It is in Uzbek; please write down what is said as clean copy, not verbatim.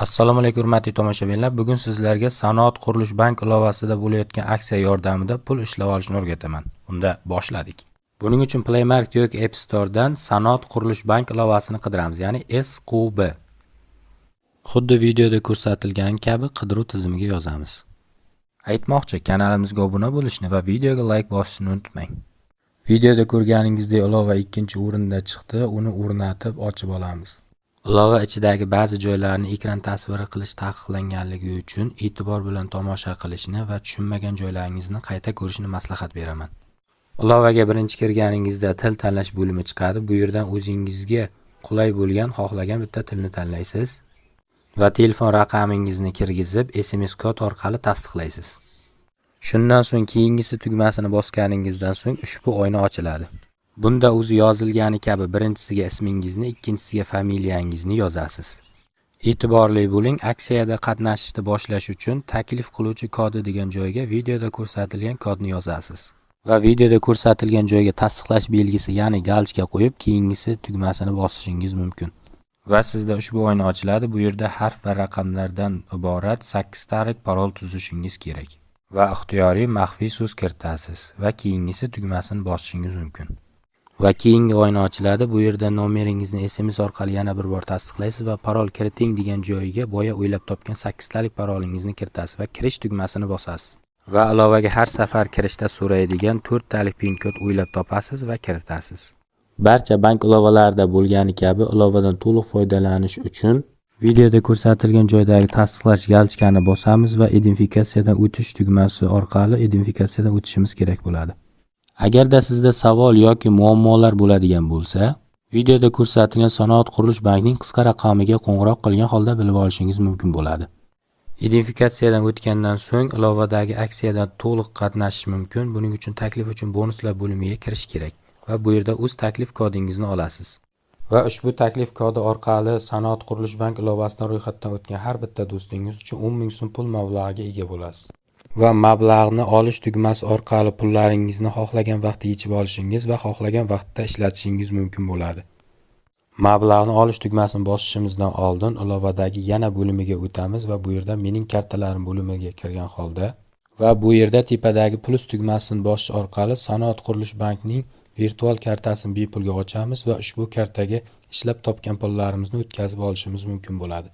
Assalomu alaykum hurmatli tomoshabinlar. Bugun sizlarga Sanoat qurilish bank ilovasida bo'layotgan aksiya yordamida pul ishlab olishni o'rgataman. Unda boshladik. Buning uchun Play Market yoki App Store dan Sanoat qurilish bank ilovasini qidiramiz, ya'ni SQB. Xuddi videoda ko'rsatilgan kabi qidiruv tizimiga yozamiz. Aytmoqchi, kanalimizga obuna bo'lishni va videoga like bosishni unutmang. Videoda ko'rganingizdek ilova ikkinchi o'rinda chiqdi, uni o'rnatib ochib olamiz. Ilova ichidagi ba'zi joylarni ekran tasviri qilish taqiqlanganligi uchun e'tibor bilan tomosha qilishni va tushunmagan joylaringizni qayta ko'rishni maslahat beraman. Ilovaga birinchi kirganingizda til tanlash bo'limi chiqadi. Bu yerdan o'zingizga qulay bo'lgan xohlagan bitta tilni tanlaysiz va telefon raqamingizni kirgizib SMS kod orqali tasdiqlaysiz. Shundan so'ng keyingisi tugmasini bosganingizdan so'ng ushbu oyna ochiladi. Bunda o'zi yozilgani kabi birinchisiga ismingizni, ikkinchisiga familiyangizni yozasiz. E'tiborli bo'ling, aksiyada qatnashishni boshlash uchun taklif qiluvchi kodi degan joyga videoda ko'rsatilgan kodni yozasiz. Va videoda ko'rsatilgan joyga tasdiqlash belgisi, ya'ni galchka qo'yib, keyingisi tugmasini bosishingiz mumkin. Va sizda ushbu oyna ochiladi. Bu yerda harf va raqamlardan iborat 8 tarik parol tuzishingiz kerak. Va ixtiyoriy maxfiy so'z kiritasiz va keyingisi tugmasini bosishingiz mumkin. Va keyingi oyna ochiladi. Bu yerda nomeringizni SMS orqali yana bir bor tasdiqlaysiz va parol kiriting degan joyiga boya o'ylab topgan 8 talik parolingizni kiritasiz va kirish tugmasini bosasiz. Va ilovaga har safar kirishda so'raydigan 4 talik pin kod o'ylab topasiz va kiritasiz. Barcha bank ilovalarida bo'lgani kabi ilovadan to'liq foydalanish uchun videoda ko'rsatilgan joydagi tasdiqlash galchkani bosamiz va identifikatsiyadan o'tish tugmasi orqali identifikatsiyadan o'tishimiz kerak bo'ladi. Agarda sizda savol yoki muammolar bo'ladigan bo'lsa, videoda ko'rsatilgan Sanoat qurilish bankining qisqa raqamiga qo'ng'iroq qilgan holda bilib olishingiz mumkin bo'ladi. Identifikatsiyadan o'tgandan so'ng ilovadagi aksiyadan to'liq qatnashish mumkin. Buning uchun taklif uchun bonuslar bo'limiga kirish kerak va bu yerda o'z taklif kodingizni olasiz. Va ushbu taklif kodi orqali Sanoat qurilish bank ilovasidan ro'yxatdan o'tgan har bitta do'stingiz uchun 10 ming so'm pul mablag'iga ega bo'lasiz. Va mablag'ni olish tugmasi orqali pullaringizni xohlagan vaqtda yechib olishingiz va xohlagan vaqtda ishlatishingiz mumkin bo'ladi. Mablag'ni olish tugmasini bosishimizdan oldin ilovadagi yana bo'limiga o'tamiz va bu yerda mening kartalarim bo'limiga kirgan holda va bu yerda tepadagi plus tugmasini bosish orqali Sanoat qurilish bankining virtual kartasini bepulga ochamiz va ushbu kartaga ishlab topgan pullarimizni o'tkazib olishimiz mumkin bo'ladi.